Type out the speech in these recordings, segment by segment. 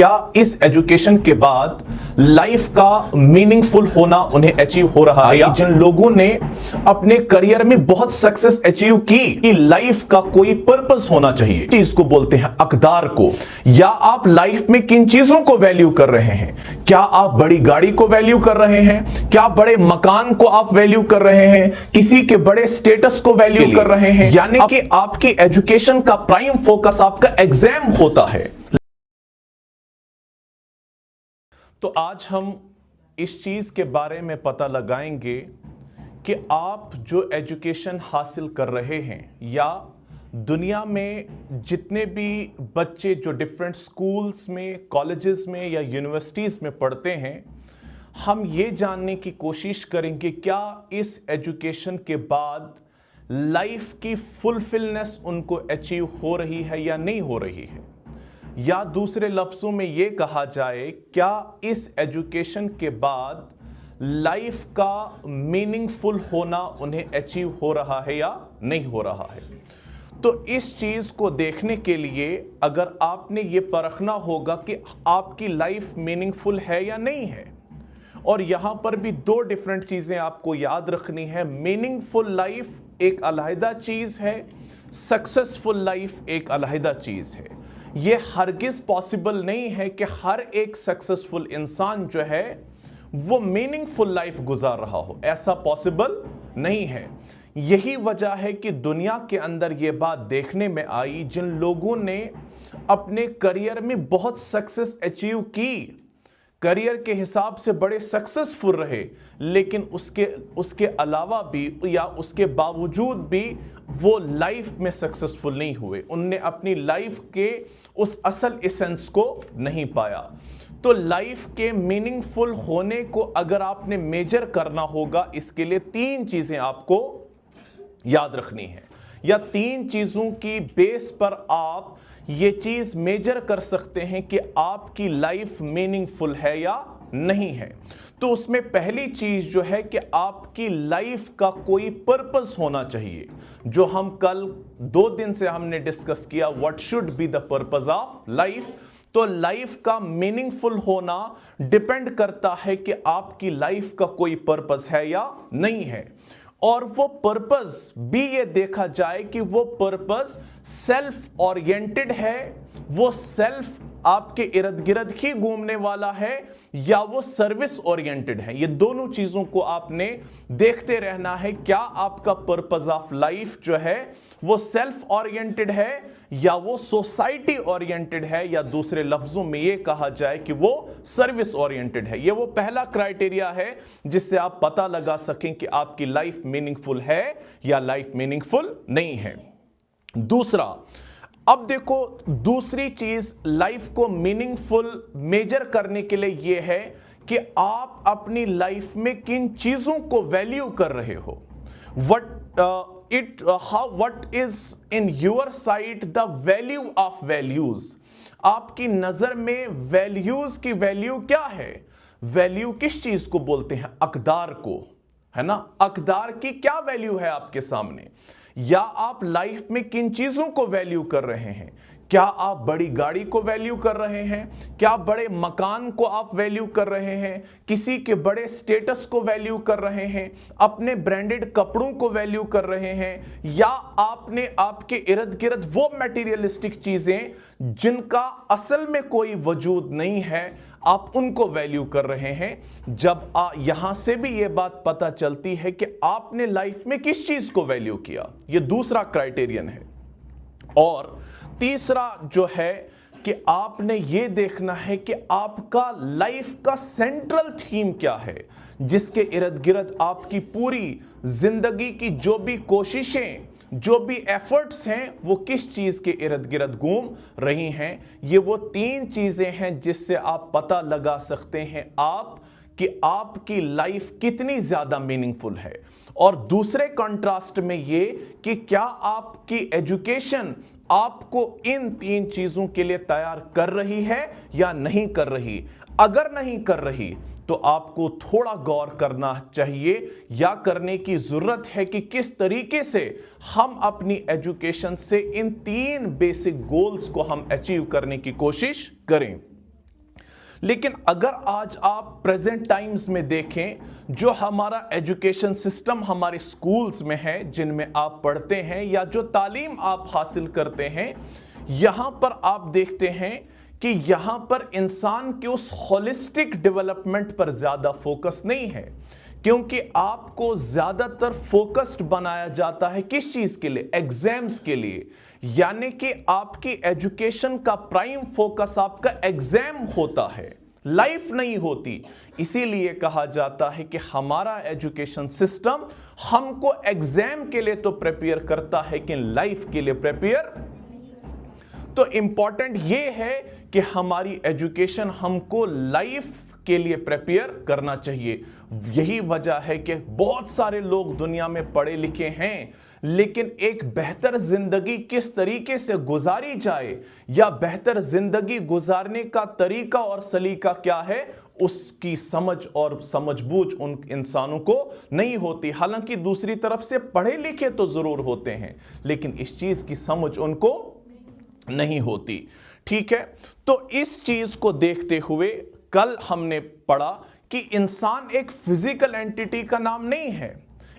क्या इस एजुकेशन के बाद लाइफ का मीनिंगफुल होना उन्हें अचीव हो रहा है? या जिन लोगों ने अपने करियर में बहुत सक्सेस अचीव की कि लाइफ का कोई पर्पस होना चाहिए, चीज को बोलते हैं अकदार को। या आप लाइफ में किन चीजों को वैल्यू कर रहे हैं? क्या आप बड़ी गाड़ी को वैल्यू कर रहे हैं? क्या बड़े मकान को आप वैल्यू कर रहे हैं? किसी के बड़े स्टेटस को वैल्यू कर रहे हैं? यानी कि आपकी एजुकेशन का प्राइम फोकस आपका एग्जाम होता है। तो आज हम इस चीज के बारे में पता लगाएंगे कि आप जो एजुकेशन हासिल कर रहे हैं या दुनिया में जितने भी बच्चे जो डिफरेंट स्कूल्स में, कॉलेजेस में या यूनिवर्सिटीज में पढ़ते हैं, हम ये जानने की कोशिश करेंगे क्या इस एजुकेशन के बाद लाइफ की फुलफिलनेस उनको अचीव हो रही है या नहीं हो रही है। या दूसरे लफ्जों में यह कहा जाए, क्या इस एजुकेशन के बाद लाइफ का मीनिंगफुल होना उन्हें अचीव हो रहा है या नहीं हो रहा है। तो इस चीज को देखने के लिए अगर आपने ये परखना होगा कि आपकी लाइफ मीनिंगफुल है या नहीं है, और यहां पर भी दो डिफरेंट चीजें आपको याद रखनी है। मीनिंगफुल लाइफ एक अलहदा चीज है, सक्सेसफुल लाइफ एक अलहदा चीज है। यह हरगिज पॉसिबल नहीं है कि हर एक सक्सेसफुल इंसान जो है वो मीनिंगफुल लाइफ गुजार रहा हो, ऐसा पॉसिबल नहीं है। यही वजह है कि दुनिया के अंदर यह बात देखने में आई, जिन लोगों ने अपने करियर में बहुत सक्सेस अचीव की, करियर के हिसाब से बड़े सक्सेसफुल रहे, लेकिन उसके अलावा भी या उसके बावजूद भी वो लाइफ में सक्सेसफुल नहीं हुए। उनने अपनी लाइफ के उस असल एसेंस को नहीं पाया। तो लाइफ के मीनिंगफुल होने को अगर आपने मेजर करना होगा, इसके लिए तीन चीजें आपको याद रखनी है, या तीन चीजों की बेस पर आप ये चीज मेजर कर सकते हैं कि आपकी लाइफ मीनिंगफुल है या नहीं है। तो उसमें पहली चीज जो है कि आपकी लाइफ का कोई पर्पस होना चाहिए, जो हम कल 2 दिन से हमने डिस्कस किया, what should be the purpose of life. तो लाइफ का मीनिंगफुल होना डिपेंड करता है कि आपकी लाइफ का कोई पर्पस है या नहीं है। और वो पर्पस भी ये देखा जाए कि वो पर्पस सेल्फ ओरिएंटेड है, वो सेल्फ आपके इर्द गिर्द ही घूमने वाला है, या वो सर्विस ओरिएंटेड है। ये दोनों चीजों को आपने देखते रहना है। क्या आपका पर्पस ऑफ लाइफ जो है वो सेल्फ ओरिएंटेड है या वो सोसाइटी ओरिएंटेड है, या दूसरे लफ्जों में ये कहा जाए कि वो सर्विस ओरिएंटेड है। ये वो पहला क्राइटेरिया है जिससे आप पता लगा सकें कि आपकी लाइफ मीनिंगफुल है या लाइफ मीनिंगफुल नहीं है। दूसरा, अब देखो, दूसरी चीज लाइफ को मीनिंगफुल मेजर करने के लिए यह है कि आप अपनी लाइफ में किन चीजों को वैल्यू कर रहे हो। what is in your sight the value of values। आपकी नजर में वैल्यूज की वैल्यू क्या है? वैल्यू किस चीज को बोलते हैं? अकदार को, है ना। अकदार की क्या वैल्यू है आपके सामने? या आप लाइफ में किन चीजों को वैल्यू कर रहे हैं? क्या आप बड़ी गाड़ी को वैल्यू कर रहे हैं? क्या बड़े मकान को आप वैल्यू कर रहे हैं? किसी के बड़े स्टेटस को वैल्यू कर रहे हैं? अपने ब्रांडेड कपड़ों को वैल्यू कर रहे हैं? या आपने आपके इर्द गिर्द वो मटेरियलिस्टिक चीजें जिनका असल में कोई वजूद नहीं है, आप उनको वैल्यू कर रहे हैं? जब यहां से भी यह बात पता चलती है कि आपने लाइफ में किस चीज को वैल्यू किया, यह दूसरा क्राइटेरियन है। और तीसरा जो है कि आपने यह देखना है कि आपका लाइफ का सेंट्रल थीम क्या है, जिसके इर्द गिर्द आपकी पूरी जिंदगी की जो भी कोशिशें, जो भी एफर्ट्स हैं, वो किस चीज के इर्द गिर्द घूम रही हैं। ये वो तीन चीजें हैं जिससे आप पता लगा सकते हैं कि आपकी लाइफ कितनी ज्यादा मीनिंगफुल है। और दूसरे कंट्रास्ट में ये कि क्या आपकी एजुकेशन आपको इन तीन चीजों के लिए तैयार कर रही है या नहीं कर रही। अगर नहीं कर रही तो आपको थोड़ा गौर करना चाहिए या करने की जरूरत है कि किस तरीके से हम अपनी एजुकेशन से इन तीन बेसिक गोल्स को हम अचीव करने की कोशिश करें। लेकिन अगर आज आप प्रेजेंट टाइम्स में देखें, जो हमारा एजुकेशन सिस्टम हमारे स्कूल्स में है, जिनमें आप पढ़ते हैं या जो तालीम आप हासिल करते हैं, यहां पर आप देखते हैं कि यहां पर इंसान के उस होलिस्टिक डेवलपमेंट पर ज्यादा फोकस नहीं है, क्योंकि आपको ज्यादातर फोकस्ड बनाया जाता है किस चीज के लिए? एग्जाम्स के लिए। यानी कि आपकी एजुकेशन का प्राइम फोकस आपका एग्जाम होता है, लाइफ नहीं होती। इसीलिए कहा जाता है कि हमारा एजुकेशन सिस्टम हमको एग्जाम के लिए तो प्रिपेयर करता है कि लाइफ के लिए प्रिपेयर। तो इंपॉर्टेंट यह है कि हमारी एजुकेशन हमको लाइफ के लिए प्रिपेयर करना चाहिए। यही वजह है कि बहुत सारे लोग दुनिया में पढ़े लिखे हैं, लेकिन एक बेहतर जिंदगी किस तरीके से गुजारी जाए या बेहतर जिंदगी गुजारने का तरीका और सलीका क्या है, उसकी समझ और समझबूझ उन इंसानों को नहीं होती। हालांकि दूसरी तरफ से पढ़े लिखे तो जरूर होते हैं, लेकिन इस चीज की समझ उनको नहीं होती। ठीक है, तो इस चीज को देखते हुए कल हमने पढ़ा कि इंसान एक फिजिकल एंटिटी का नाम नहीं है।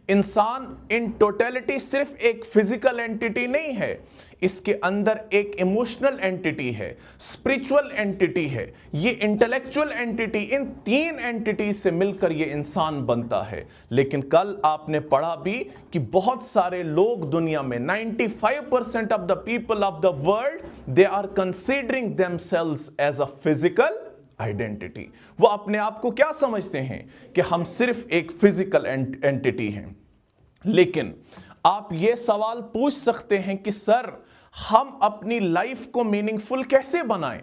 इंसान इन टोटलिटी सिर्फ एक फिजिकल एंटिटी नहीं है, इसके अंदर एक इमोशनल एंटिटी है, स्पिरिचुअल एंटिटी है, ये इंटेलेक्चुअल एंटिटी, इन तीन एंटिटी से मिलकर ये इंसान बनता है। लेकिन कल आपने पढ़ा भी कि बहुत सारे लोग दुनिया में 95% of the people of the world they are considering themselves as a physical identity. वो अपने आप को क्या समझते हैं कि हम सिर्फ एक फिजिकल एंटिटी हैं। लेकिन आप ये सवाल पूछ सकते हैं कि सर, हम अपनी लाइफ को मीनिंगफुल कैसे बनाएं?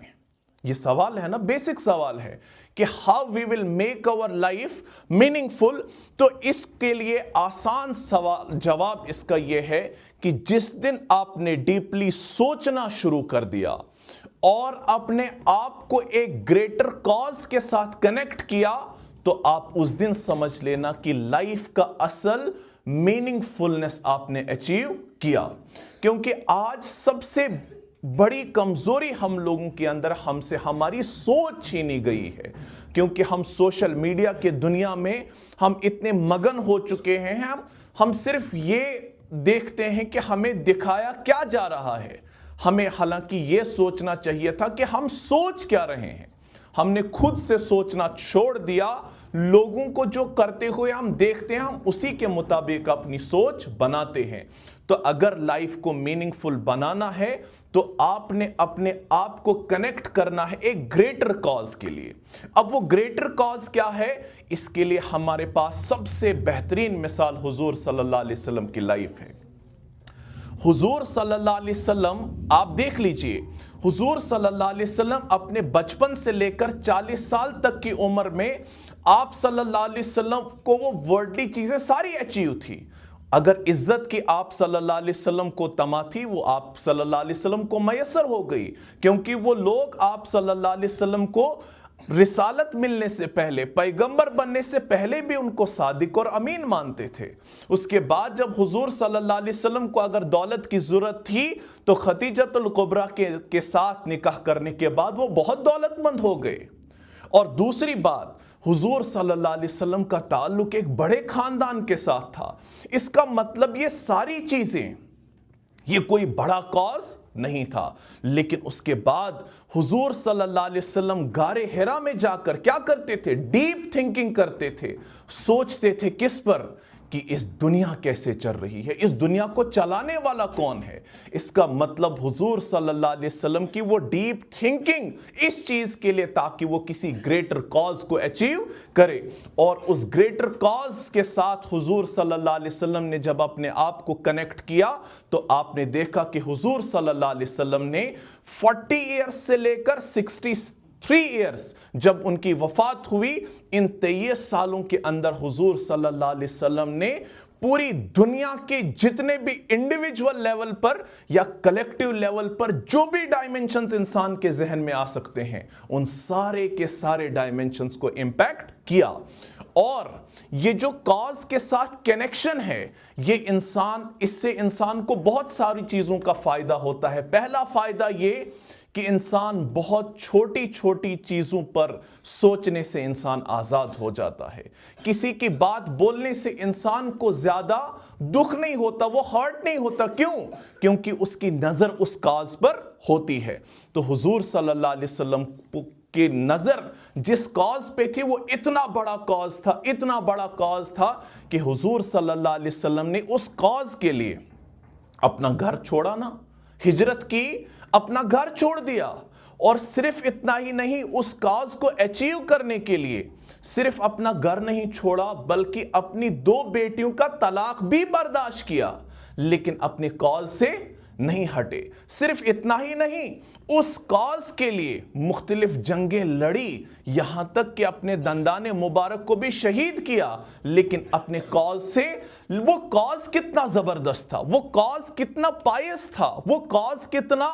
ये सवाल है ना, बेसिक सवाल है कि how we will make our life meaningful. तो इसके लिए आसान सवाल जवाब इसका यह है कि जिस दिन आपने डीपली सोचना शुरू कर दिया और अपने आप को एक ग्रेटर कॉज के साथ कनेक्ट किया, तो आप उस दिन समझ लेना कि लाइफ का असल मीनिंगफुलनेस आपने अचीव किया। क्योंकि आज सबसे बड़ी कमजोरी हम लोगों के अंदर हमसे हमारी सोच छीनी गई है, क्योंकि हम सोशल मीडिया के दुनिया में हम इतने मगन हो चुके हैं। हम सिर्फ ये देखते हैं कि हमें दिखाया क्या जा रहा है। हमें हालांकि यह सोचना चाहिए था कि हम सोच क्या रहे हैं। हमने खुद से सोचना छोड़ दिया। लोगों को जो करते हुए हम देखते हैं, हम उसी के मुताबिक अपनी सोच बनाते हैं। तो अगर लाइफ को मीनिंगफुल बनाना है तो आपने अपने आप को कनेक्ट करना है एक ग्रेटर कॉज के लिए। अब वो ग्रेटर कॉज क्या है? इसके लिए हमारे पास सबसे बेहतरीन मिसाल हुजूर सल्लल्लाहु अलैहि वसल्लम की लाइफ है। हुजूर सल्लल्लाहु अलैहि वसल्लम, आप देख लीजिए, हुजूर सल्लल्लाहु अलैहि वसल्लम अपने बचपन से लेकर 40 साल तक की उम्र में आप सल्लल्लाहु अलैहि वसल्लम को वो वर्ल्डली चीजें सारी अचीव थी। अगर इज्जत की आप सल्लल्लाहु अलैहि वसल्लम को तमा थी, वो आप सल्लल्लाहु अलैहि वसल्लम को मयसर हो गई, क्योंकि वो लोग आप सल्लल्लाहु अलैहि वसल्लम को रिसालत मिलने से पहले, पैगंबर बनने से पहले भी उनको सादिक और अमीन मानते थे। उसके बाद जब हुजूर सल्लल्लाहु अलैहि वसल्लम को अगर दौलत की जरूरत थी तो खदीजतुल कुबरा के साथ निकाह करने के बाद वो बहुत दौलतमंद हो गए। और दूसरी बात, हुजूर सल्लल्लाहु अलैहि वसल्लम का ताल्लुक एक बड़े खानदान के साथ था। इसका मतलब ये सारी चीजें, ये कोई बड़ा कॉज नहीं था। लेकिन उसके बाद हुजूर सल्लल्लाहु अलैहि वसल्लम गारे हिरा में जाकर क्या करते थे? डीप थिंकिंग करते थे। सोचते थे किस पर? कि इस दुनिया कैसे चल रही है, इस दुनिया को चलाने वाला कौन है। इसका मतलब हुजूर सल्लल्लाहु अलैहि वसल्लम की वो डीप थिंकिंग इस चीज के लिए, ताकि वो किसी ग्रेटर कॉज को अचीव करे। और उस ग्रेटर कॉज के साथ हुजूर सल्लल्लाहु अलैहि वसल्लम ने जब अपने आप को कनेक्ट किया, तो आपने देखा कि हुजूर सल्लल्लाहु अलैहि वसल्लम ने 40 ईयर्स से लेकर 63 ईयर्स जब उनकी वफात हुई, इन 23 सालों के अंदर हुजूर सल्लल्लाहु अलैहि वसल्लम ने पूरी दुनिया के जितने भी इंडिविजुअल लेवल पर या कलेक्टिव लेवल पर जो भी डायमेंशंस इंसान के जहन में आ सकते हैं, उन सारे के सारे डायमेंशंस को इंपैक्ट किया। और ये जो कॉज के साथ कनेक्शन है, ये इससे इंसान को बहुत सारी चीजों का फायदा होता है। पहला फायदा ये कि इंसान बहुत छोटी छोटी चीजों पर सोचने से इंसान आजाद हो जाता है। किसी की बात बोलने से इंसान को ज्यादा दुख नहीं होता, वो हर्ट नहीं होता। क्यों? क्योंकि उसकी नजर उस काज पर होती है। तो हुजूर सल्लल्लाहु अलैहि वसल्लम की नजर जिस कॉज पे थी वो इतना बड़ा कॉज था, इतना बड़ा कॉज था कि हुजूर सल्लल्लाहु अलैहि वसल्लम ने उस कॉज के लिए अपना घर छोड़ा ना, हिजरत की, अपना घर छोड़ दिया। और सिर्फ इतना ही नहीं, उस कॉज को अचीव करने के लिए सिर्फ अपना घर नहीं छोड़ा बल्कि अपनी 2 बेटियों का तलाक भी बर्दाश्त किया, लेकिन अपने कॉज से नहीं हटे। सिर्फ इतना ही नहीं, उस कॉज के लिए मुख्तलिफ जंगें लड़ी, यहां तक कि अपने दंदाने मुबारक को भी शहीद किया, लेकिन अपने कॉज से। वो कॉज कितना जबरदस्त था, वो कॉज कितना पायस था, वो कॉज कितना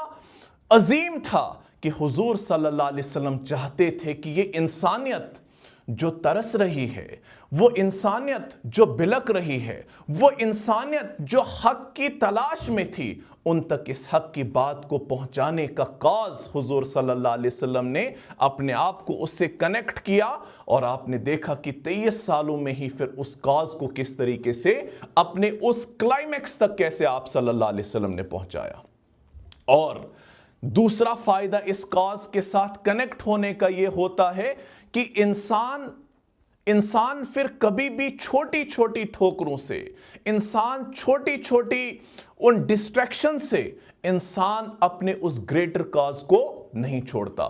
अजीम था कि हुजूर सल्लल्लाहु अलैहि वसल्लम चाहते थे कि ये इंसानियत जो तरस रही है, वो इंसानियत जो बिलक रही है, वो इंसानियत जो हक की तलाश में थी, उन तक इस हक की बात को पहुंचाने का कॉज हुजूर सल्लल्लाहु अलैहि वसल्लम ने अपने आप को उससे कनेक्ट किया। और आपने देखा कि 23 सालों में ही फिर उस कॉज को किस तरीके से अपने उस क्लाइमेक्स तक कैसे आप सल्लल्लाहु अलैहि वसल्लम ने पहुंचाया। और दूसरा फायदा इस कॉज के साथ कनेक्ट होने का यह होता है कि इंसान फिर कभी भी छोटी छोटी ठोकरों से, इंसान छोटी छोटी उन डिस्ट्रैक्शन से इंसान अपने उस ग्रेटर कॉज को नहीं छोड़ता।